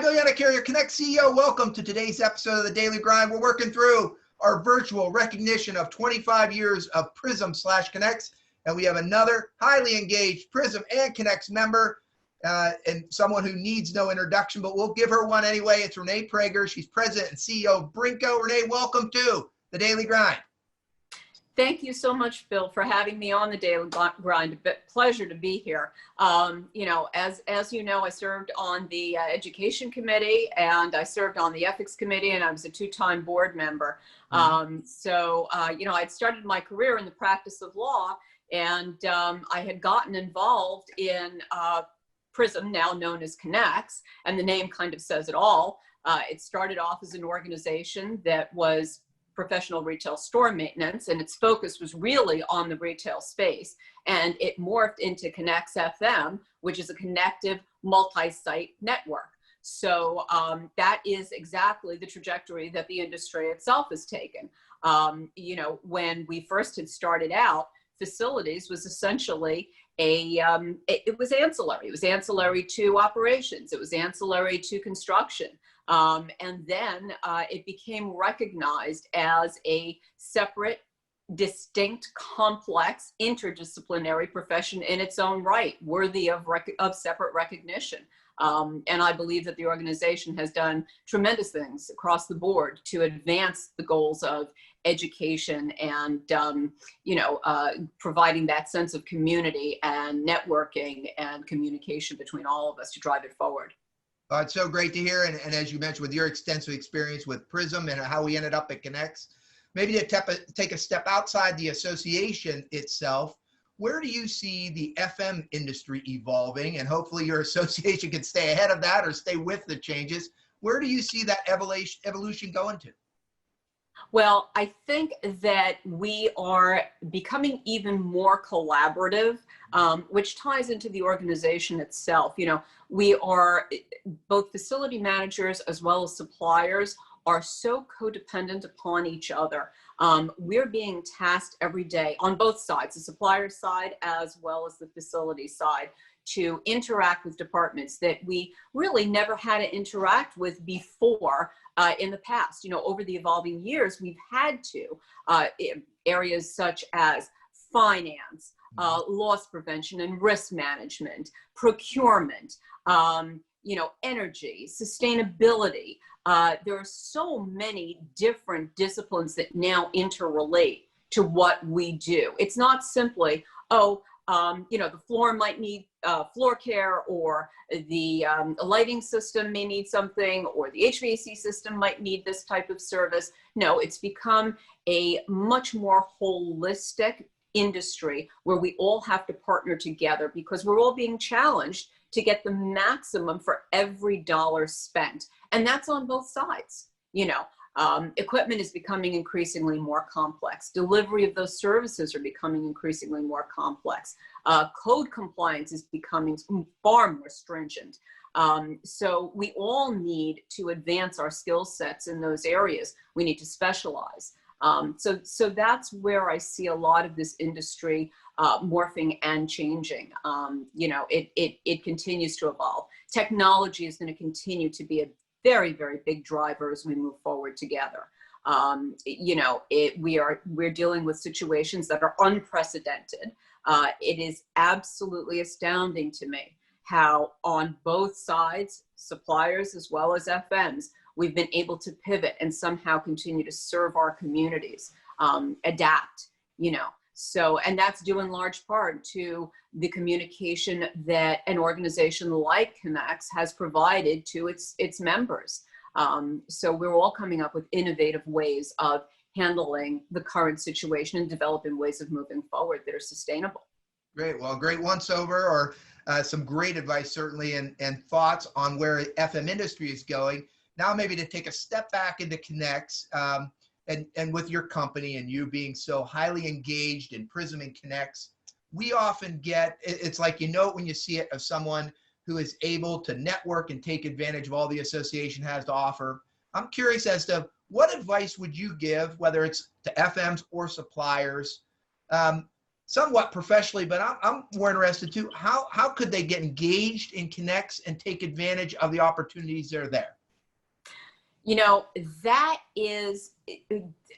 Bill Yannick here, your Connect CEO. Welcome to today's episode of the Daily Grind. We're working through our virtual recognition of 25 years of Prism/Connects, and we have another highly engaged Prism and Connects member, and someone who needs no introduction, but we'll give her one anyway. It's Renee Prager. She's president and CEO of Brinco. Renee, welcome to the Daily Grind. Thank you so much, Bill, for having me on the Daily Grind. Pleasure to be here. As you know, I served on the Education Committee, and I served on the Ethics Committee, and I was a two-time board member. I'd started my career in the practice of law, and I had gotten involved in Prism, now known as Connects, and the name kind of says it all. It started off as an organization that was professional retail store maintenance, and its focus was really on the retail space. And it morphed into Connects FM, which is a connective multi-site network. So that is exactly the trajectory that the industry itself has taken. When we first had started out, facilities was essentially it was ancillary. It was ancillary to operations. It was ancillary to construction. And then it became recognized as a separate, distinct, complex, interdisciplinary profession in its own right, worthy of separate recognition. And I believe that the organization has done tremendous things across the board to advance the goals of education and, providing that sense of community and networking and communication between all of us to drive it forward. It's so great to hear. And as you mentioned, with your extensive experience with Prism and how we ended up at Connects, maybe to take a step outside the association itself, where do you see the FM industry evolving? And hopefully your association can stay ahead of that or stay with the changes. Where do you see that evolution going to? Well, I think that we are becoming even more collaborative, which ties into the organization itself. We are, both facility managers as well as suppliers are so codependent upon each other. We're being tasked every day on both sides, the supplier side as well as the facility side, to interact with departments that we really never had to interact with before in the past. Over the evolving years, we've had to, areas such as finance, loss prevention and risk management, procurement, energy, sustainability. There are so many different disciplines that now interrelate to what we do. It's not simply, the floor might need floor care, or the lighting system may need something, or the HVAC system might need this type of service. No, it's become a much more holistic industry where we all have to partner together because we're all being challenged to get the maximum for every dollar spent. And that's on both sides. Equipment is becoming increasingly more complex. Delivery of those services are becoming increasingly more complex. Code compliance is becoming far more stringent. So we all need to advance our skill sets in those areas. We need to specialize. So that's where I see a lot of this industry morphing and changing. It continues to evolve. Technology is going to continue to be a very, very big driver as we move forward together. We're dealing with situations that are unprecedented. It is absolutely astounding to me how on both sides, suppliers as well as FMs, we've been able to pivot and somehow continue to serve our communities, adapt, and that's due in large part to the communication that an organization like Connects has provided to its members. So we're all coming up with innovative ways of handling the current situation and developing ways of moving forward that are sustainable. Great. Well, great once over, or some great advice, certainly, and thoughts on where FM industry is going. Now, maybe to take a step back into Connects, and with your company and you being so highly engaged in Prism and Connects, we often get, it's like, when you see it, of someone who is able to network and take advantage of all the association has to offer. I'm curious as to what advice would you give, whether it's to FMs or suppliers, somewhat professionally, but I'm more interested too. How could they get engaged in Connects and take advantage of the opportunities that are there? You know, that is,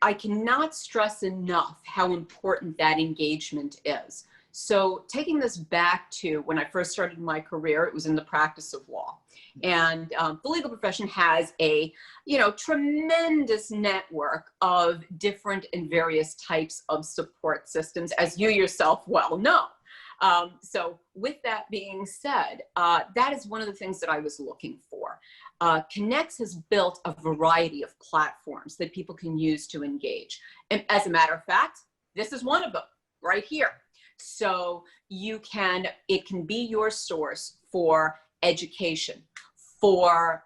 I cannot stress enough how important that engagement is. So taking this back to when I first started my career, it was in the practice of law. And the legal profession has a, tremendous network of different and various types of support systems, as you yourself well know. So with that being said, that is one of the things that I was looking for. Connects has built a variety of platforms that people can use to engage. And as a matter of fact, this is one of them right here. So it can be your source for education, for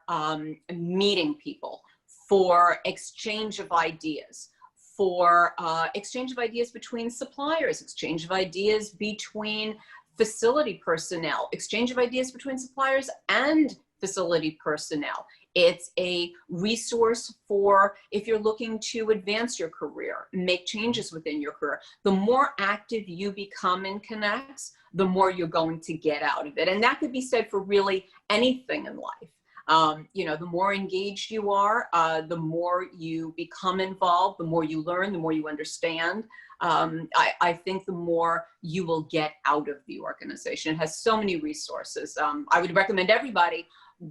meeting people, for exchange of ideas, for exchange of ideas between suppliers, exchange of ideas between facility personnel, exchange of ideas between suppliers and facility personnel. It's a resource for if you're looking to advance your career, make changes within your career. The more active you become in Connects, the more you're going to get out of it. And that could be said for really anything in life. The more engaged you are, the more you become involved, the more you learn, the more you understand. I think the more you will get out of the organization. It has so many resources. I would recommend everybody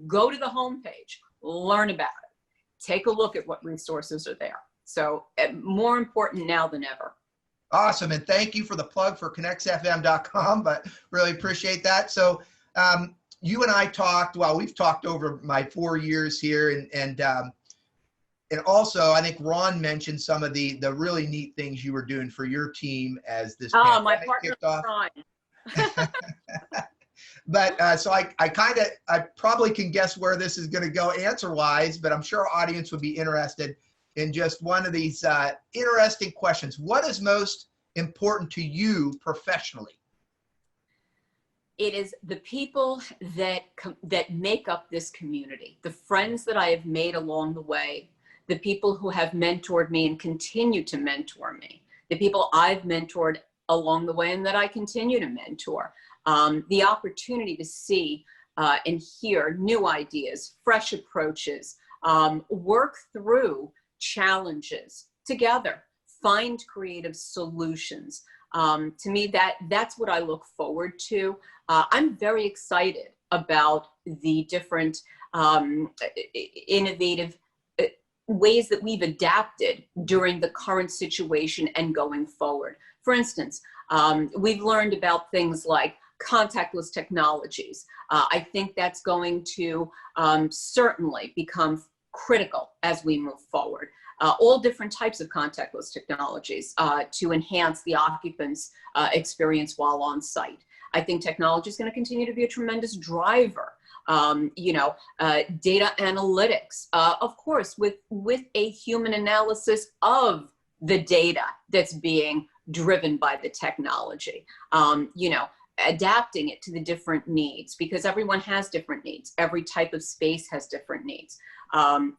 go to the homepage, learn about it, take a look at what resources are there. So more important now than ever. Awesome. And thank you for the plug for connectsfm.com, but really appreciate that. So you and I talked, we've talked over my 4 years here, and also I think Ron mentioned some of the really neat things you were doing for your team as this pandemic my partner kicked off. Ron. But so I probably can guess where this is going to go answer-wise, but I'm sure our audience would be interested in just one of these interesting questions. What is most important to you professionally? It is the people that make up this community, the friends that I have made along the way, the people who have mentored me and continue to mentor me, the people I've mentored along the way and that I continue to mentor. The opportunity to see and hear new ideas, fresh approaches, work through challenges together, find creative solutions. To me, that's what I look forward to. I'm very excited about the different innovative ways that we've adapted during the current situation and going forward. For instance, we've learned about things like contactless technologies. I think that's going to certainly become critical as we move forward. All different types of contactless technologies to enhance the occupant's experience while on site. I think technology is going to continue to be a tremendous driver. Data analytics, of course, with a human analysis of the data that's being driven by the technology. Adapting it to the different needs, because everyone has different needs. Every type of space has different needs.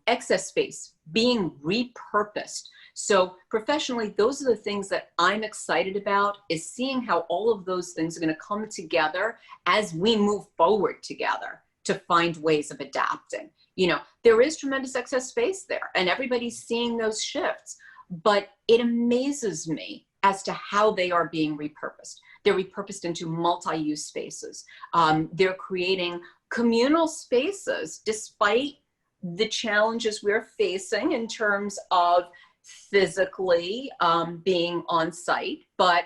Excess space being repurposed. So professionally, those are the things that I'm excited about, is seeing how all of those things are going to come together as we move forward together to find ways of adapting. There is tremendous excess space there and everybody's seeing those shifts, but it amazes me as to how they are being repurposed. They're repurposed into multi-use spaces. They're creating communal spaces despite the challenges we're facing in terms of physically being on site, but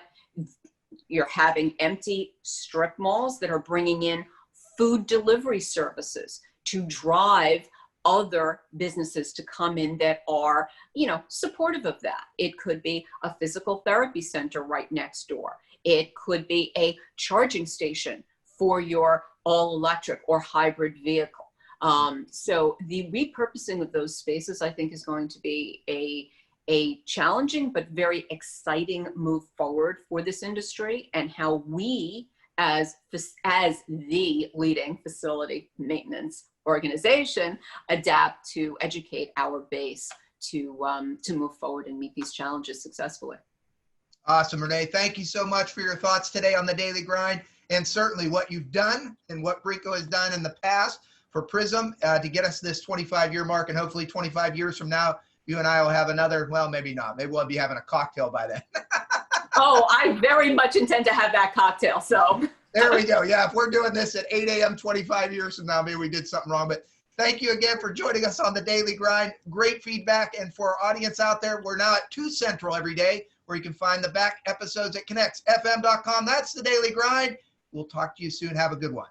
you're having empty strip malls that are bringing in food delivery services to drive other businesses to come in that are, supportive of that. It could be a physical therapy center right next door. It could be a charging station for your all-electric or hybrid vehicle. So the repurposing of those spaces, I think, is going to be a challenging but very exciting move forward for this industry, and how we, as the leading facility maintenance organization, adapt to educate our base to move forward and meet these challenges successfully. Awesome, Renee. Thank you so much for your thoughts today on the Daily Grind, and certainly what you've done and what Brinco has done in the past for Prism to get us this 25-year mark. And hopefully 25 years from now, you and I will have another, well, maybe not. Maybe we'll be having a cocktail by then. Oh, I very much intend to have that cocktail. So there we go. Yeah, if we're doing this at 8 a.m. 25 years from now, maybe we did something wrong. But thank you again for joining us on the Daily Grind. Great feedback. And for our audience out there, we're now at 2 Central every day, where you can find the back episodes at connectsfm.com. That's the Daily Grind. We'll talk to you soon. Have a good one.